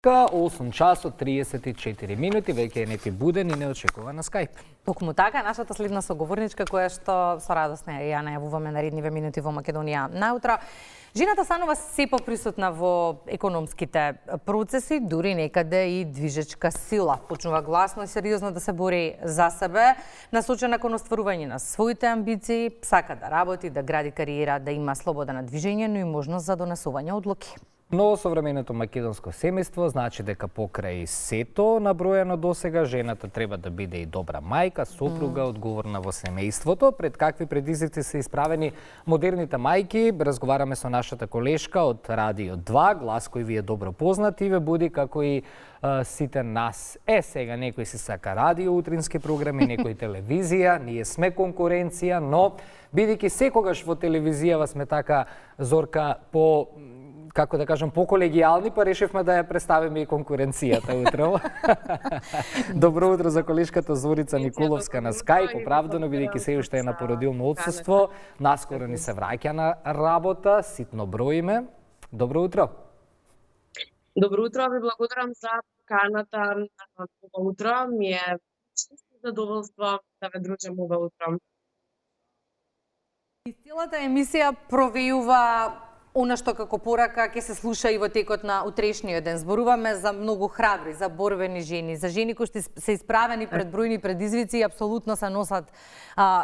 8 часот 34 минути, веќе е некој буден и не очекува на Skype. Токму така, нашата следна соговорничка, која што со радост ја најавуваме наредниве минути во Македонија наутро. Жената станува се поприсутна во економските процеси, дури некаде и движечка сила. Почнува гласно и сериозно да се бори за себе, насочена кон остварување на своите амбиции, сака да работи, да гради кариера, да има слобода на движење, но и можност за донесување одлуки. Но современото македонско семејство значи дека покрај сето наброено досега, жената треба да биде и добра мајка, сопруга, одговорна во семејството. Пред какви предизвици се исправени модерните мајки, разговараме со нашата колешка од Радио 2, глас кој ви е добро познат и ве буди како и сите нас. Сега некој си сака радио, утрински програми, некој телевизија, ние сме конкуренција, но бидејќи секогаш во телевизијава сме така, Зорка, како да кажам, поколегијални, па решивме да ја представиме и конкуренцијата утро. Добро утро за колешката Зорица Николовска на Skype, оправдано бидејќи се уште е на породилно отсуство. Наскоро ни се враќа на работа, ситно броиме. Добро утро. Добро утро, ви благодарам за поканата. Добро утро, ми е задоволство да ве дружам ова утро. И целата емисија провејува она што како порака ќе се слуша и во текот на утрешниот ден. Зборуваме за многу храбри, за борбени жени, за жени кои се исправени пред бројни предизвици и апсолутно се носат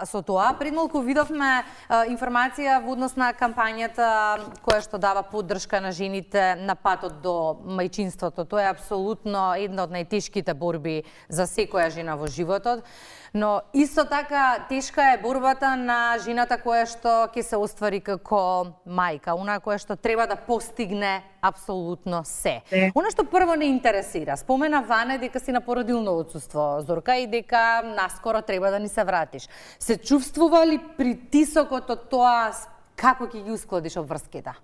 со тоа. Пред малку видовме информација во однос на кампањата која што дава поддршка на жените на патот до мајчинството. Тоа е апсолутно една од најтешките борби за секоја жена во животот. Но исто така тешка е борбата на жената која што ќе се оствари како мајка, она која што треба да постигне апсолутно се. Она што прво не интересира, спомена Ване дека си на породилно отсуство, Зорка, и дека наскоро треба да ни се вратиш. Се чувствува ли притисокот од тоа како ќе ги ускладиш обврските?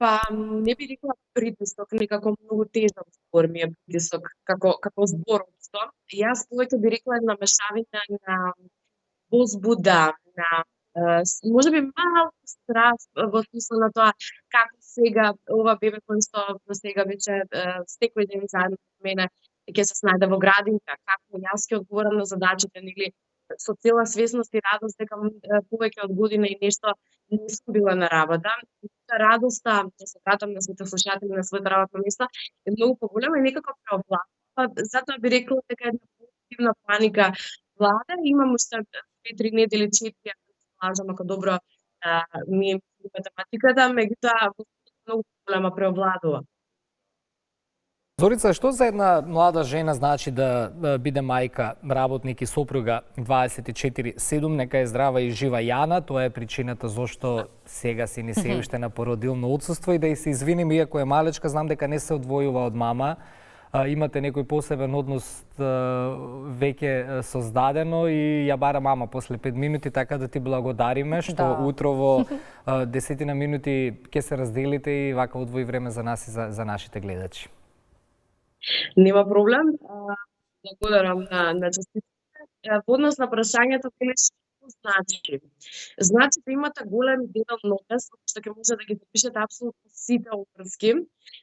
Па не би рекла притисок, некако многу тежок збор ми е притисок, како зборовство. Јас повеќе би рекла една мешавина на возбуда, на можеби малку страст во смисла на тоа како сега ова бебе кој што до сега веќе секој ден заедно со мене ќе се снајде во градинка, како јас ќе одговорам на задачите, нели, со цела свесност и радост дека повеќе од година и нешто не сум била на работа. Радоста, да се вратам на сите слушатели на своето работно место, е многу поголема и некако преовладува. Затоа би рекла дека една позитивна паника влада. Имам уште 2-3 недели, 4, лажам ако добро ми е математиката, меѓутоа многу поголема преовладува. Зорица, што за една млада жена значи да биде мајка, работник и сопруга 24/7, нека е здрава и жива Јана, тоа е причината зошто сега си не се уште на породилно отсуство и да и се извиним, иако е малечка, знам дека не се одвојува од мама, имате некој посебен однос веќе создадено и ја бара мама после 5 минути, така да ти благодариме што утрово 10 минути ќе се разделите и вака одвои време за нас и за нашите гледачи. Нема проблем. Благодарам на честитите. Во однос на прашањето, што значи? Значи да имате голем дел ногас, што ќе може да ги запишете апсолутно сите обврски.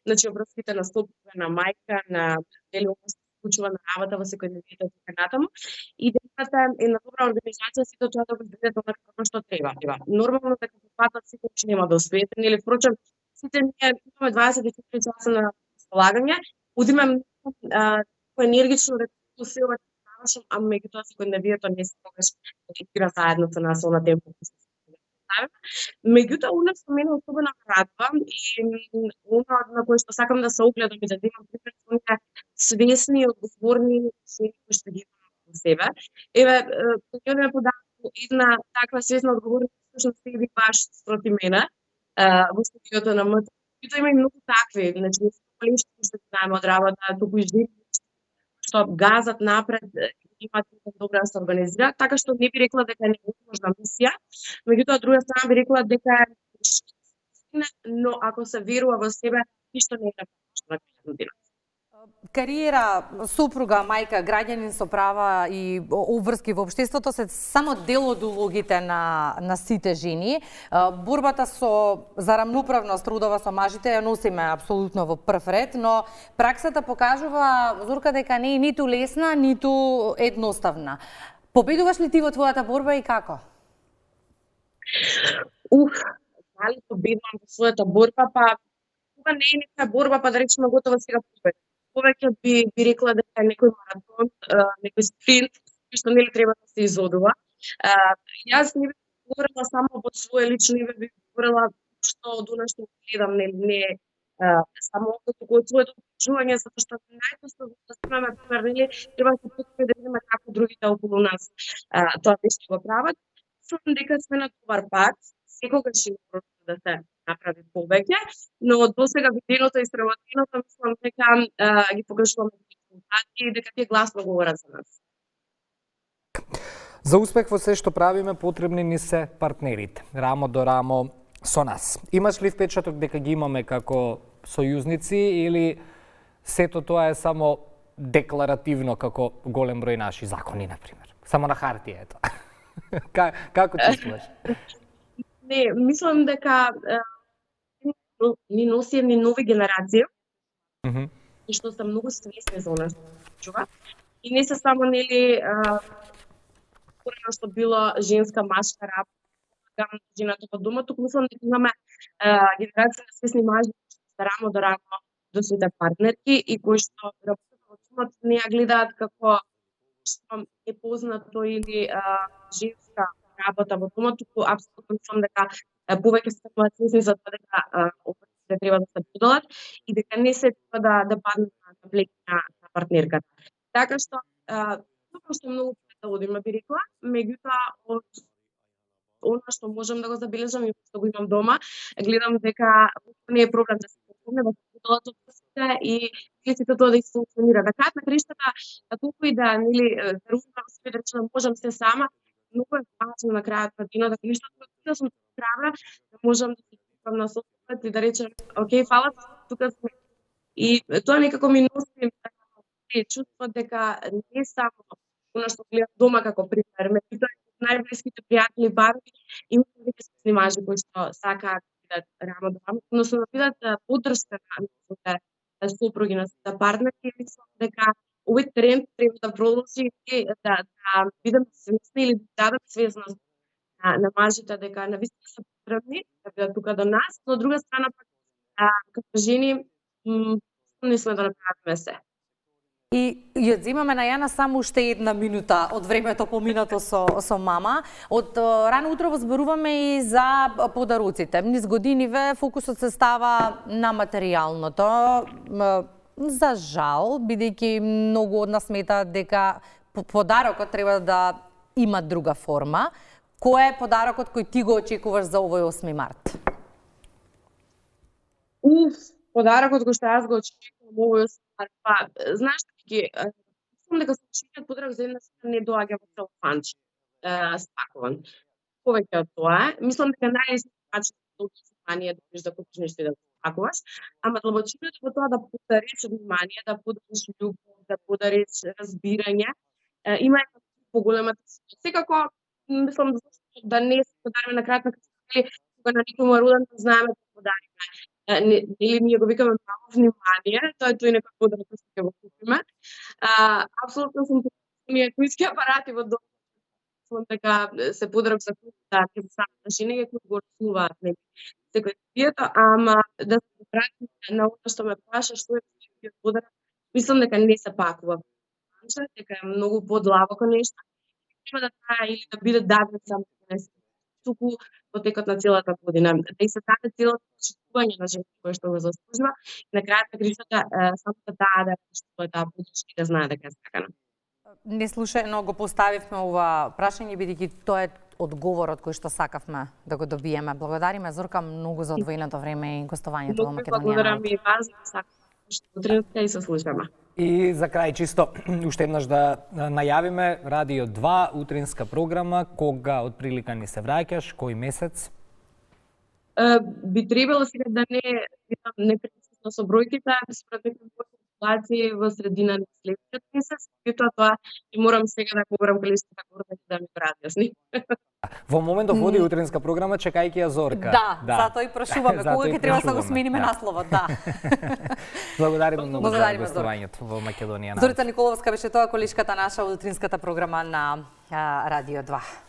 Значи обврските на сопруга, на мајка, на дели она што се случува на работа во секојдневниот и така натаму. И да имате една добра организација, сите тоа да го изгледате како што треба. Нормално дека по патот секогаш нема да успеете, нели, впрочем, сите ние имаме 24 часа на располагање. Удиме енергично дека се ова ќе завршам, а меѓутоа секојдневието не секогаш игра заедно со нас на темпо. Меѓутоа, она што мене особено ме радува и она на кое што сакам да се огледам и да имам пример со оние свесни и одговорни жени кои што ги имам во себе. Еве, ќе ми подадам една таква свесна одговорност, всушност се ви баш спроти мене во студиото на МТ. Меѓутоа има и многу такви, значи колешки што знаеме од работа, туку и жени што газат напред, имаат добро да се организираат, така што не би рекла дека е невозможна мисија, меѓутоа од друга страна би рекла дека е, но ако се верува во себе, ништо не е невозможно на крајот на денот. Кариера, сопруга, мајка, граѓанин со права и обврски во општеството се само дел од улогите на сите жени. Борбата за рамноправност родова со мажите ја носиме апсолутно во прв ред, но праксата покажува, Зорка, дека не е ниту лесна, ниту едноставна. Победуваш ли ти во твојата борба и како? Дали победувам во својата борба, па това не е нека борба, па да речеме готово сега победам. Повеќе би рекла дека е некој маратон, некој спринт, што нели треба да се изодува. Јас не би говорила само во своје лично име, би говорила што од она што гледам, не само туку од своето чување, затоа што најчесто да снимаме пример, нели треба да се потреби да видиме како другите околу нас тоа нешто го прават. Мислам дека сме на добар пат, секогаш има простор да се направи повеќе, но досега виденото и сработеното мислам дека ги покажуваме резултати и дека тие гласно говорат за нас. За успех во се што правиме потребни ни се партнерите, рамо до рамо со нас. Имаш ли впечаток дека ги имаме како сојузници или сето тоа е само декларативно како голем број наши закони, например? Само на хартија е тоа. Како чувствуваш? Не, мислам дека ни носи едни нови генерации, и што се многу свесни за она што се чува. И не се само, нели, порано што било женска, машка работа, жената во дома, туку мислам дека имаме генерација на свесни мажи, што рамо до рамо до своите партнерки и кои што работат во домот, не ја гледаат како што е познато или женска работа во домот, туку апсолутно мислам дека повеќе се свесни за тоа дека опасите треба да се подолат и дека не се треба да паднат на плеќи на партнерката. Така што тоа што многу да одиме, би рекла, меѓутоа од она што можам да го забележам и што го имам дома, гледам дека не е проблем да се помогне, да се подолат опасите и сите тоа да се функционира. Да кажа на криштата, колку и да, нели, верувам себе да можам се сама, многу е важно на крајот на денот да ништо да сум справа, да можам да се чувствам на собствен и да речем, окей, фала, тука сме. И тоа некако ми носи чувство дека не само она што гледам дома како пример, меѓутоа најблиските пријатели, барби, имаме веќе свесни мажи кои што сакаат да рамо до рамо, односно да бидат поддршка на своите сопруги, на своите партнерки, мислам дека овој тренд треба да продолжи и да бидеме свесни или да дадеме свесност на мажите дека навистина се потребни да бидат тука до нас, но од друга страна пак како жени не сме да направиме се. И ја земаме на Јана само уште една минута од времето поминато со мама. Од рано утро зборуваме и за подароците. Низ годиниве фокусот се става на материјалното. За жал, бидејќи многу од нас сметаат дека подарокот треба да има друга форма. Кој е подарокот кој ти го очекуваш за овој 8 март? Подарокот кој што јас го очекувам овој 8 март, па знаеш дека мислам дека случајниот подарок за една не доаѓа во целофанче спакуван. Повеќе од тоа, мислам дека најлесниот начин да внимание да бидеш да купиш нешто и да го спакуваш, ама длабочината во тоа да подариш внимание, да подариш љубов, да подариш разбирање, има една поголема цена. Секако мислам да не се подариме на крајот на крајот, кога на некој роден да знаеме да подариме. Или ние го викаме мамо внимание, тоа е тој некој подарок кој ќе го купиме. Апсолутно сум ние кујски апарати во дом. Мислам дека се подарок за куќата, ќе се самата жена кои го основаат секој дието, ама да се вратиме на она што ме праша, што е тој подарок, мислам дека не се пакува. Дека е многу подлабоко нешто. Треба да трае или да биде даден само туку во текот на целата година. Да и се даде целото почитување на жените кои што го заслужува и на крајот на кришата самата таа да почитува таа поддршка и да знае дека е сакана. Неслушајно го поставивме ова прашање бидејќи тоа е одговорот кој што сакавме да го добиеме. Благодариме Зорка многу за одвоеното време и гостувањето во Македонија. Благодарам и вас, сакам што утринска и се слушаме. И за крај чисто уште еднаш да најавиме Радио 2 утринска програма, кога отприлика ни се враќаш, кој месец? Би требало сега да не прецизно со бројките, според ситуации во средина на следниот месец, меѓутоа тоа и морам сега да говорам колешката Горна да ми разјасни. Во моментов води утринска програма чекајќи ја Зорка. Да, затоа и прашуваме Затоа кога и ќе треба да го прашуваме, смениме да. насловот, да. Благодариме многу за Благодариме, Зорка. гостувањето во Македонија. Зорица Николовска беше тоа колешката наша од утринската програма на Радио 2.